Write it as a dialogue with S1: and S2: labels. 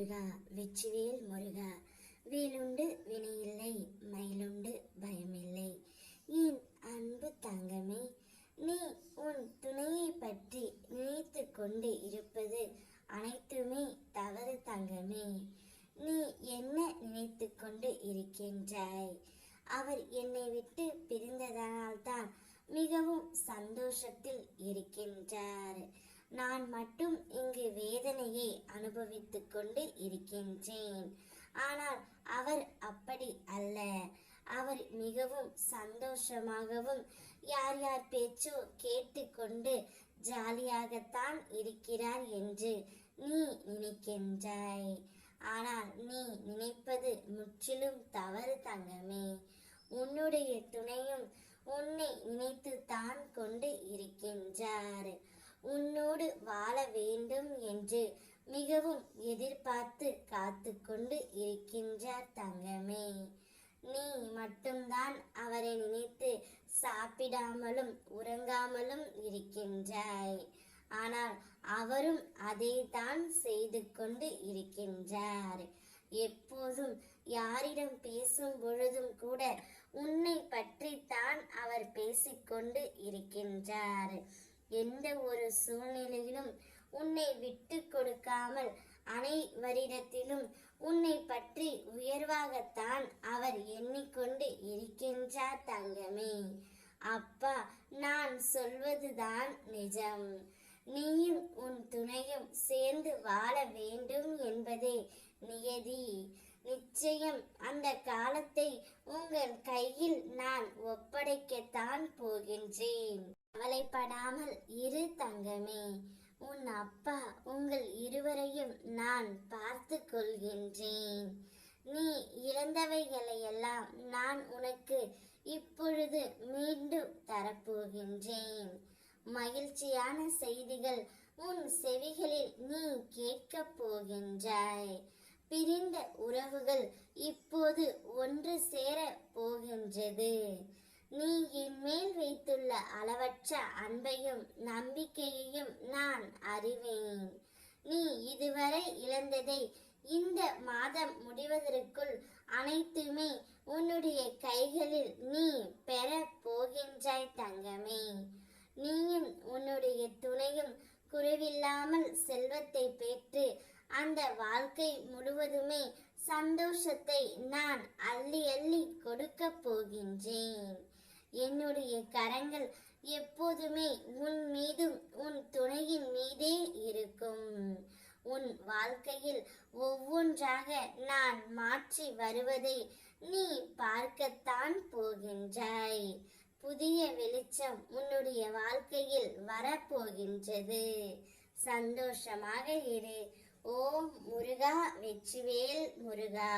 S1: முருகா வெற்றிவேல் முருகா. வேலுண்டு வினையில்லை, மயிலுண்டு பயமில்லை. என் அன்பு தங்கமே, நீ உன் துணையை பற்றி நினைத்து கொண்டு இருப்பது அனைத்துமே தவறு தங்கமே. நீ என்ன நினைத்து கொண்டு இருக்கின்றாய்? அவர் என்னை விட்டு பிரிந்ததனால்தான் மிகவும் சந்தோஷத்தில் இருக்கின்றார். நான் மட்டும் இங்கு வேதனையை அனுபவித்துக் கொண்டு இருக்கின்றேன். ஆனால் அவர் அப்படி அல்ல. அவர் மிகவும் சந்தோஷமாகவும் யார் யார் பேச்சோ கேட்டுக்கொண்டு ஜாலியாகத்தான் இருக்கிறார் என்று நீ நினைக்கின்றாய். ஆனால் நீ நினைப்பது முற்றிலும் தவறு தங்கமே. உன்னுடைய துணையும் உன்னை நினைத்து தான் கொண்டு இருக்கின்றார். உன்னோடு வாழ வேண்டும் என்று மிகவும் எதிர்பார்த்து காத்து கொண்டு இருக்கின்றார் தங்கமே. நீ மட்டும்தான் அவரை நினைத்து சாப்பிடாமலும் உறங்காமலும் இருக்கின்றாய். ஆனால் அவரும் அதை தான் செய்து கொண்டு இருக்கின்றார். எப்போதும் யாரிடம் பேசும் பொழுதும் கூட உன்னை பற்றி தான் அவர் பேசிக்கொண்டு இருக்கின்றார். எந்த ஒரு சூழ்நிலையிலும் உன்னை விட்டு கொடுக்காமல் அனைவரிடத்திலும் உன்னை பற்றி உயர்வாகத்தான் அவர் எண்ணிக்கொண்டு இருக்கின்றார் தங்கமே. அப்பா, நான் சொல்வதுதான் நிஜம். நீயும் உன் துணையும் சேர்ந்து வாழ வேண்டும் என்பதே நியதி. நிச்சயம் அந்த காலத்தை உங்கள் கையில் நான் ஒப்படைக்கத்தான் போகின்றேன். கவலைப்படாமல் இரு தங்கமே. உன் அப்பா உங்கள் இருவரையும் நான் பார்த்து கொள்கின்றேன். நீ இழந்தவைகளையெல்லாம் நான் உனக்கு இப்பொழுது மீண்டும் தரப்போகின்றேன். மகிழ்ச்சியான செய்திகள் உன் செவிகளில் நீ கேட்கப் போகின்றாய். பிரிந்த உறவுகள் இப்போது ஒன்று சேர போகின்றது. நீ என் மேல் வைத்துள்ள அளவற்ற அன்பையும் நம்பிக்கையையும் நான் அறிவேன். நீ இதுவரை இழந்ததை இந்த மாதம் முடிவதற்குள் அனைத்துமே உன்னுடைய கைகளில் நீ பெற போகின்றாய் தங்கமே. நீயும் உன்னுடைய துணையும் குறைவில்லாமல் செல்வத்தை பெற்று அந்த வாழ்க்கை முழுவதுமே சந்தோஷத்தை நான் அள்ளி அள்ளி கொடுக்க போகின்றேன். என்னுடைய கரங்கள் எப்போதுமே உன் மீதும் உன் துணையின் மீதே இருக்கும். உன் வாழ்க்கையில் ஒவ்வொன்றாக நான் மாற்றி வருவதை நீ பார்க்கத்தான் போகின்றாய். புதிய வெளிச்சம் உன்னுடைய வாழ்க்கையில் வரப்போகின்றது. சந்தோஷமாக இரு. ஓம் முருகா வெற்றிவேல் முருகா.